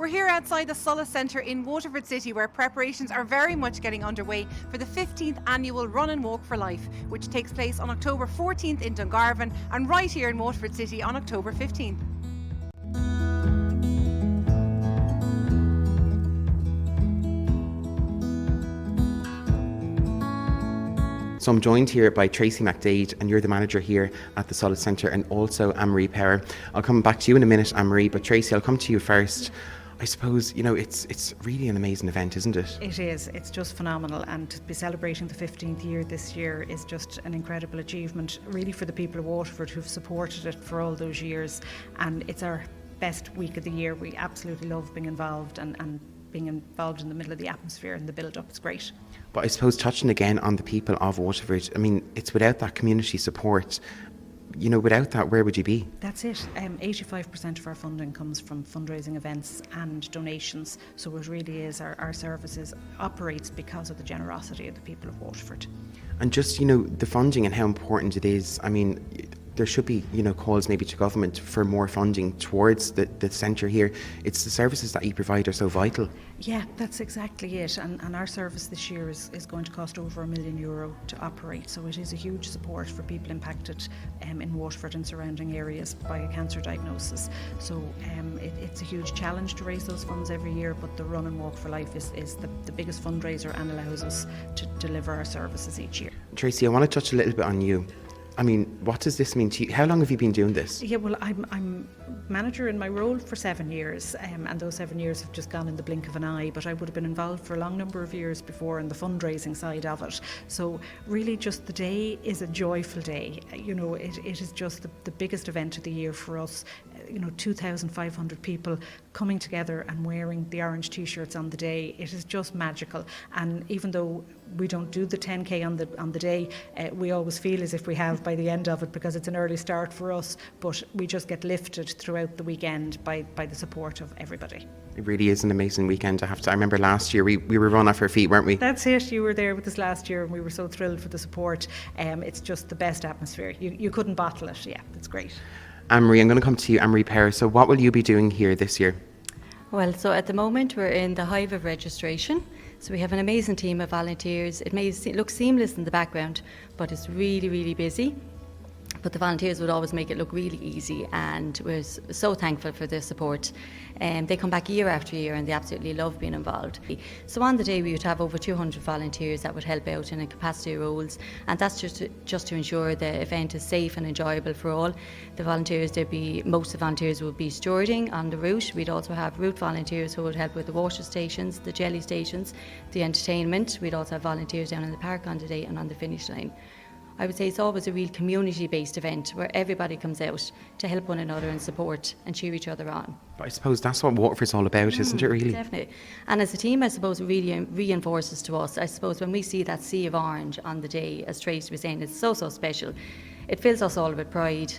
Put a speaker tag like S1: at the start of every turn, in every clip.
S1: We're here outside the Solas Centre in Waterford City, where preparations are very much getting underway for the 15th annual Run and Walk for Life, which takes place on October 14th in Dungarvan and right here in Waterford City on October 15th.
S2: So I'm joined here by Tracy McDade, and you're the manager here at the Solas Centre, and also Anne-Marie Power. I'll come back to you in a minute, Anne-Marie, but Tracy, I'll come to you first. I suppose, it's really an amazing event, isn't it?
S3: It is. It's just phenomenal, and to be celebrating the 15th year this year is just an incredible achievement, really, for the people of Waterford who've supported it for all those years. And it's our best week of the year. We absolutely love being involved and being involved in the middle of the atmosphere and the build-up. It's great.
S2: But I suppose touching again on the people of Waterford, it's without that community support, without that, where would you be?
S3: That's it. 85% of our funding comes from fundraising events and donations. So it really is, our services operates because of the generosity of the people of Waterford.
S2: And just, the funding and how important it is. There should be, calls maybe to government for more funding towards the centre here. It's the services that you provide are so vital.
S3: Yeah, that's exactly it. And our service this year is going to cost over €1 million to operate. So it is a huge support for people impacted in Waterford and surrounding areas by a cancer diagnosis. So it's a huge challenge to raise those funds every year, but the Run and Walk for Life is the biggest fundraiser and allows us to deliver our services each year.
S2: Tracy, I want to touch a little bit on you. What does this mean to you? How long have you been doing this?
S3: Yeah, well, I'm manager in my role for 7 years, and those 7 years have just gone in the blink of an eye, but I would have been involved for a long number of years before in the fundraising side of it. So really just the day is a joyful day. It is just the biggest event of the year for us. 2,500 people coming together and wearing the orange t-shirts on the day. It is just magical. And even though we don't do the 10k on the day, we always feel as if we have by the end of it, because it's an early start for us, but we just get lifted throughout the weekend by the support of everybody.
S2: It really is an amazing weekend. I remember last year we were run off our feet, weren't we?
S3: That's it. You were there with us last year and we were so thrilled for the support. It's just the best atmosphere. You couldn't bottle it. Yeah, it's great.
S2: Anne-Marie, I'm going to come to you, Anne-Marie Power. So what will you be doing here this year?
S4: Well, so at the moment we're in the hive of registration. So we have an amazing team of volunteers. It may look seamless in the background, but it's really, really busy. But the volunteers would always make it look really easy, and we're so thankful for their support. They come back year after year and they absolutely love being involved. So on the day we would have over 200 volunteers that would help out in capacity roles, and that's just to ensure the event is safe and enjoyable for all. The volunteers, most of the volunteers would be stewarding on the route. We'd also have route volunteers who would help with the water stations, the jelly stations, the entertainment. We'd also have volunteers down in the park on the day and on the finish line. I would say it's always a real community-based event where everybody comes out to help one another and support and cheer each other on.
S2: But I suppose that's what Waterford's all about, isn't it, really?
S4: Definitely. And as a team, I suppose it really reinforces to us, I suppose, when we see that sea of orange on the day, as Tracy was saying, it's so special. It fills us all with pride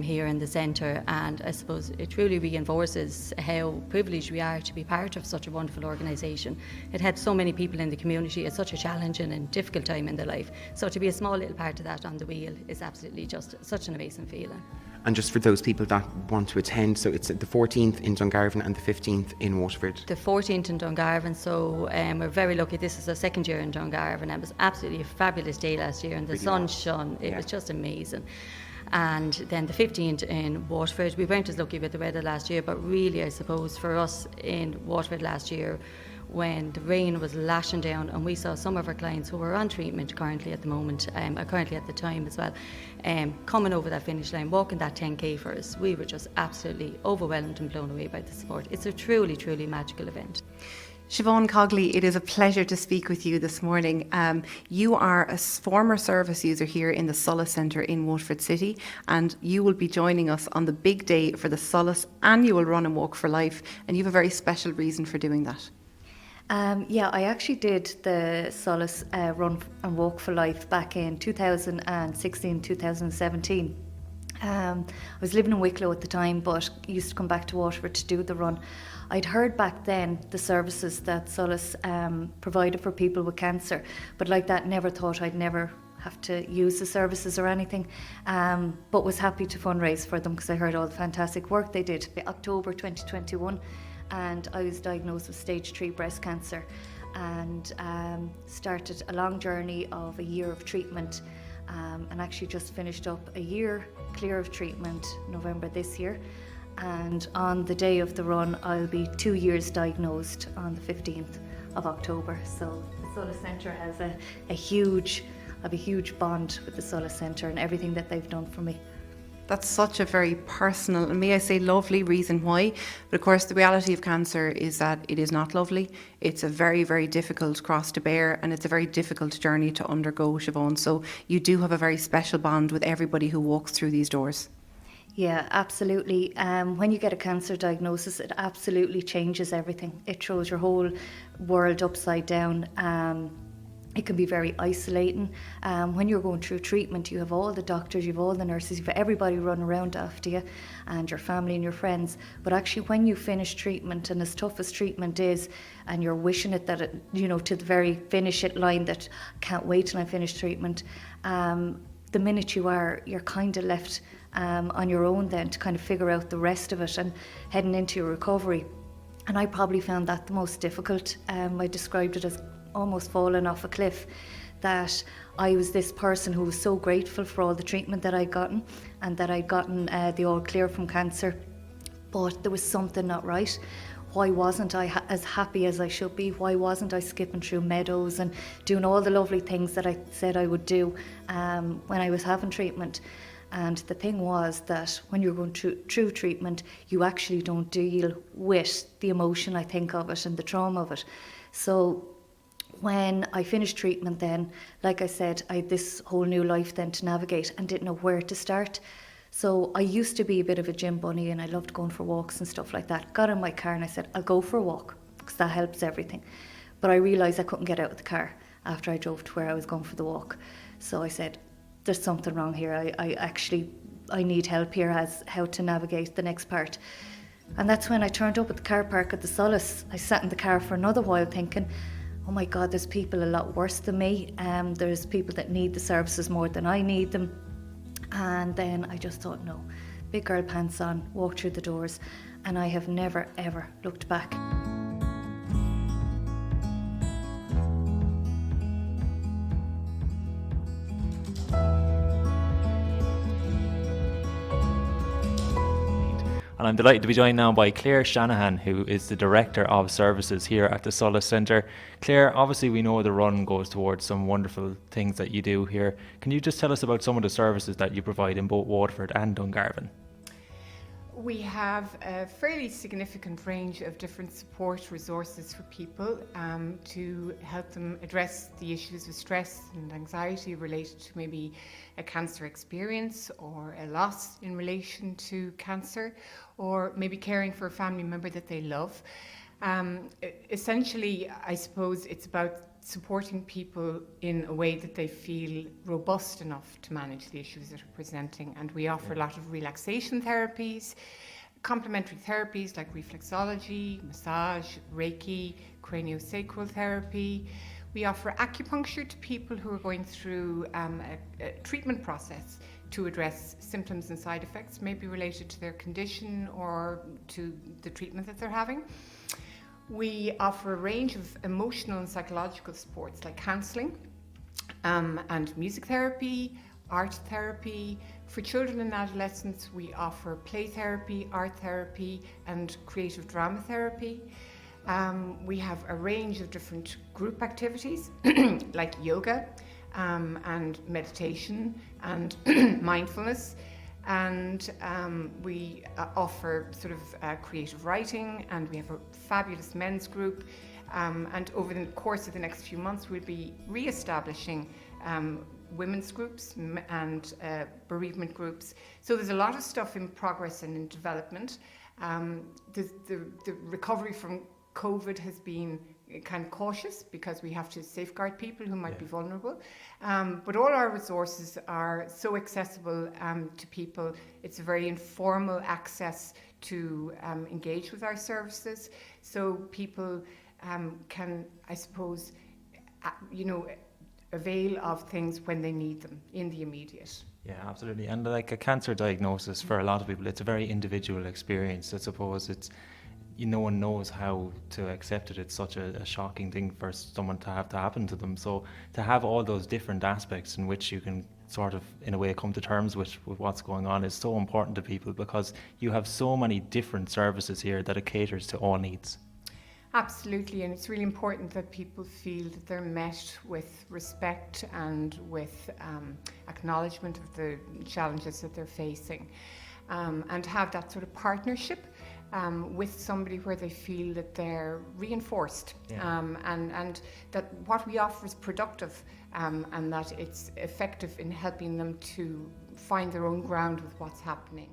S4: here in the centre, and I suppose it truly reinforces how privileged we are to be part of such a wonderful organisation. It helps so many people in the community at such a challenging and difficult time in their life. So to be a small little part of that on the wheel is absolutely just such an amazing feeling.
S2: And just for those people that want to attend, so it's the 14th in Dungarvan and the 15th in Waterford.
S4: The 14th in Dungarvan, so we're very lucky. This is our second year in Dungarvan, and it was absolutely a fabulous day last year, and the sun shone. It was just amazing. And then the 15th in Waterford. We weren't as lucky with the weather last year, but really, I suppose, for us in Waterford last year, when the rain was lashing down and we saw some of our clients who were on treatment currently at the moment, currently at the time as well, coming over that finish line, walking that 10k for us, we were just absolutely overwhelmed and blown away by the support. It's a truly, truly magical event.
S1: Siobhan Cogley, it is a pleasure to speak with you this morning. You are a former service user here in the Solas Centre in Waterford City, and you will be joining us on the big day for the Solas annual Run and Walk for Life, and you have a very special reason for doing that.
S5: I actually did the Solas Run and Walk for Life back in 2016, 2017. I was living in Wicklow at the time, but used to come back to Waterford to do the run. I'd heard back then the services that Solas provided for people with cancer, but like that, never thought I'd never have to use the services or anything, but was happy to fundraise for them because I heard all the fantastic work they did. October 2021, and I was diagnosed with stage 3 breast cancer, and started a long journey of a year of treatment, and actually just finished up a year clear of treatment November this year. And on the day of the run, I'll be 2 years diagnosed on the 15th of October. So the Solas Centre has a huge bond with the Solas Centre and everything that they've done for me.
S1: That's such a very personal and, may I say, lovely reason why. But of course, the reality of cancer is that it is not lovely. It's a very, very difficult cross to bear, and it's a very difficult journey to undergo, Siobhan. So you do have a very special bond with everybody who walks through these doors.
S5: Yeah, absolutely. When you get a cancer diagnosis, it absolutely changes everything. It throws your whole world upside down. It can be very isolating. When you're going through treatment, you have all the doctors, you have all the nurses, you have everybody running around after you, and your family and your friends. But actually, when you finish treatment, and as tough as treatment is, and you're wishing it that it, to the very finish it line, that can't wait till I finish treatment, the minute you're kind of left on your own then to kind of figure out the rest of it and heading into your recovery. And I probably found that the most difficult. I described it as almost falling off a cliff, that I was this person who was so grateful for all the treatment that I'd gotten, and that I'd gotten the all clear from cancer, but there was something not right. Why wasn't I as happy as I should be? Why wasn't I skipping through meadows and doing all the lovely things that I said I would do when I was having treatment? And the thing was that when you're going through treatment, you actually don't deal with the emotion, I think, of it and the trauma of it. So when I finished treatment then, like I said, I had this whole new life then to navigate and didn't know where to start. So I used to be a bit of a gym bunny, and I loved going for walks and stuff like that. Got in my car and I said, I'll go for a walk, because that helps everything. But I realised I couldn't get out of the car after I drove to where I was going for the walk. So I said, there's something wrong here. I need help here as how to navigate the next part. And that's when I turned up at the car park at the Solas. I sat in the car for another while thinking, oh my God, there's people a lot worse than me. There's people that need the services more than I need them. And then I just thought, no, big girl pants on, walked through the doors, and I have never, ever looked back.
S6: And I'm delighted to be joined now by Clare Shanahan, who is the Director of Services here at the Solas Centre. Clare, obviously we know the run goes towards some wonderful things that you do here. Can you just tell us about some of the services that you provide in both Waterford and Dungarvan?
S7: We have a fairly significant range of different support resources for people to help them address the issues of stress and anxiety related to maybe a cancer experience or a loss in relation to cancer, or maybe caring for a family member that they love. Essentially, I suppose it's about supporting people in a way that they feel robust enough to manage the issues that are presenting. And we offer a lot of relaxation therapies, complementary therapies like reflexology, massage, Reiki, craniosacral therapy. We offer acupuncture to people who are going through a treatment process to address symptoms and side effects, maybe related to their condition or to the treatment that they're having. We offer a range of emotional and psychological supports like counselling and music therapy, art therapy. For children and adolescents, we offer play therapy, art therapy, and creative drama therapy. We have a range of different group activities like yoga and meditation and mindfulness. And we offer sort of creative writing, and we have a fabulous men's group. And over the course of the next few months, we'll be re-establishing women's groups and bereavement groups. So there's a lot of stuff in progress and in development. The recovery from COVID has been kind of cautious because we have to safeguard people who might be vulnerable. But all our resources are so accessible to people. It's a very informal access to engage with our services. So people can, I suppose, avail of things when they need them in the immediate.
S6: Yeah, absolutely. And like a cancer diagnosis for a lot of people, it's a very individual experience. I suppose it's no one knows how to accept it. It's such a shocking thing for someone to have to happen to them. So to have all those different aspects in which you can sort of, in a way, come to terms with what's going on is so important to people, because you have so many different services here that it caters to all needs.
S7: Absolutely, and it's really important that people feel that they're met with respect and with acknowledgement of the challenges that they're facing, and have that sort of partnership with somebody where they feel that they're reinforced, and that what we offer is productive, and that it's effective in helping them to find their own ground with what's happening.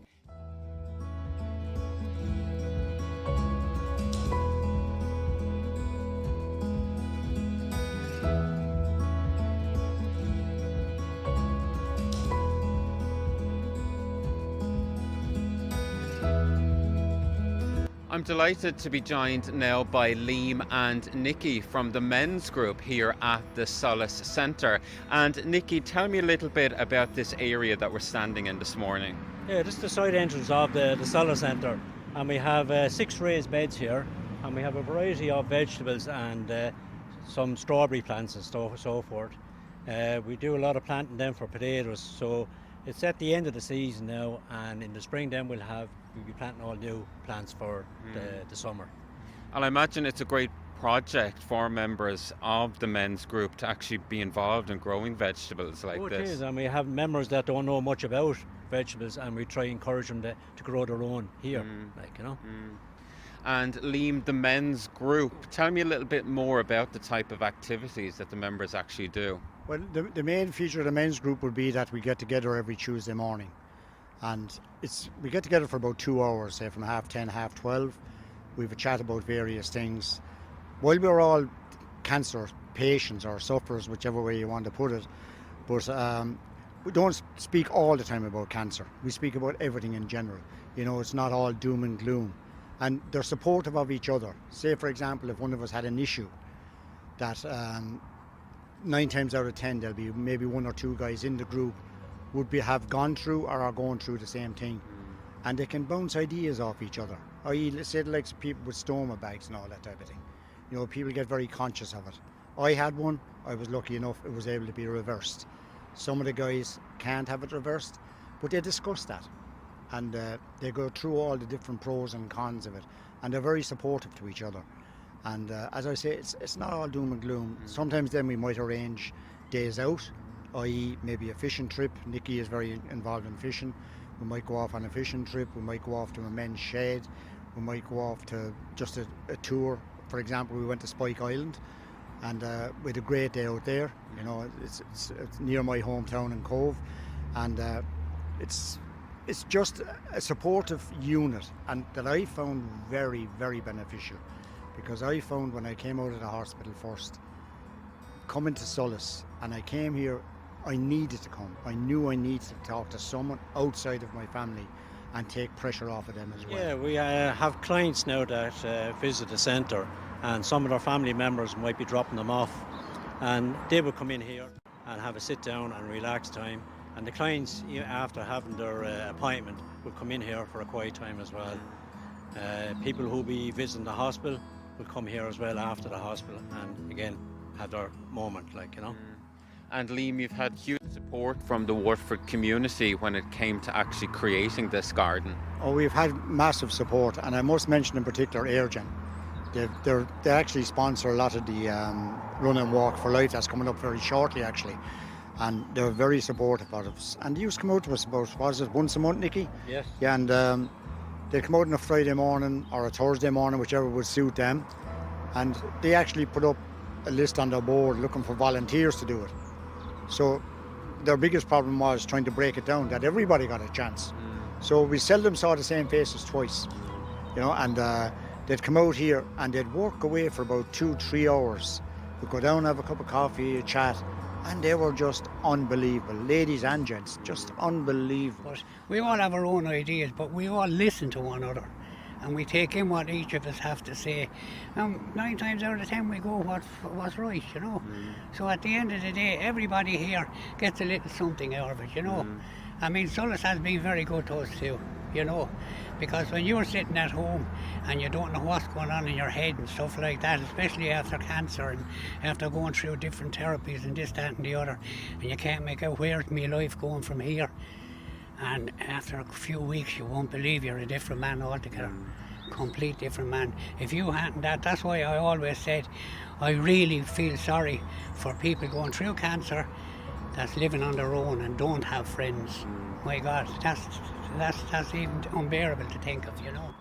S8: I'm delighted to be joined now by Liam and Nikki from the men's group here at the Solas Centre. And Nikki, tell me a little bit about this area that we're standing in this morning.
S9: Yeah, this is the side entrance of the Solas Centre, and we have 6 raised beds here, and we have a variety of vegetables and some strawberry plants and so forth. We do a lot of planting them for potatoes, so it's at the end of the season now, and in the spring then we'll be planting all new plants for the summer.
S8: And I imagine it's a great project for members of the men's group to actually be involved in growing vegetables like
S9: It
S8: this.
S9: is, and we have members that don't know much about vegetables, and we try to encourage them to grow their own here,
S8: And Liam, the men's group, tell me a little bit more about the type of activities that the members actually do.
S10: Well, the main feature of the men's group would be that we get together every Tuesday morning, and we get together for about 2 hours, say from 10:30, 12:30. We have a chat about various things. While we're all cancer patients or sufferers, whichever way you want to put it, but we don't speak all the time about cancer. We speak about everything in general. It's not all doom and gloom, and they're supportive of each other. Say, for example, if one of us had an issue that 9 times out of 10 there'll be maybe 1 or 2 guys in the group have gone through or are going through the same thing, and they can bounce ideas off each other. I.e., say like people with stoma bags and all that type of thing. People get very conscious of it. I had one. I was lucky enough it was able to be reversed. Some of the guys can't have it reversed, but they discuss that, and they go through all the different pros and cons of it, and they're very supportive to each other. And as I say, it's not all doom and gloom. Sometimes then we might arrange days out, i.e. maybe a fishing trip. Nikki is very involved in fishing. We might go off on a fishing trip. We might go off to a men's shed. We might go off to just a tour. For example, we went to Spike Island, and we had a great day out there. It's near my hometown in Cove, and it's just a supportive unit, and that I found very, very beneficial. Because I found when I came out of the hospital first, coming to Solas, and I came here, I needed to come. I knew I needed to talk to someone outside of my family and take pressure off of them as well.
S9: Yeah, we have clients now that visit the centre, and some of their family members might be dropping them off, and they will come in here and have a sit down and relax time. And the clients, after having their appointment, will come in here for a quiet time as well. People who will be visiting the hospital will come here as well after the hospital, and again have their moment,
S8: And Liam, you've had huge support from the Waterford community when it came to actually creating this garden.
S10: Oh, we've had massive support, and I must mention in particular Airgen. They actually sponsor a lot of the Run and Walk for Life that's coming up very shortly, actually, and they're very supportive of us. And they used to come out to us about, once a month, Nikki?
S9: Yes.
S10: Yeah, and they'd come out on a Friday morning or a Thursday morning, whichever would suit them, and they actually put up a list on their board looking for volunteers to do it. So their biggest problem was trying to break it down, that everybody got a chance. So we seldom saw the same faces twice, and they'd come out here and they'd work away for about 2-3 hours. We'd go down, have a cup of coffee, a chat, and they were just unbelievable. Ladies and gents, just unbelievable.
S11: But we all have our own ideas, but we all listen to one another, and we take in what each of us have to say. And 9 times out of 10 we go what's right, So at the end of the day, everybody here gets a little something out of it, I mean, Solas has been very good to us too, you know. Because when you're sitting at home and you don't know what's going on in your head and stuff like that, especially after cancer and after going through different therapies and this, that and the other, and you can't make out where's my life going from here. And after a few weeks, you won't believe you're a different man altogether. Complete different man. If you hadn't that, that's why I always said I really feel sorry for people going through cancer that's living on their own and don't have friends. My God, that's even unbearable to think of, you know.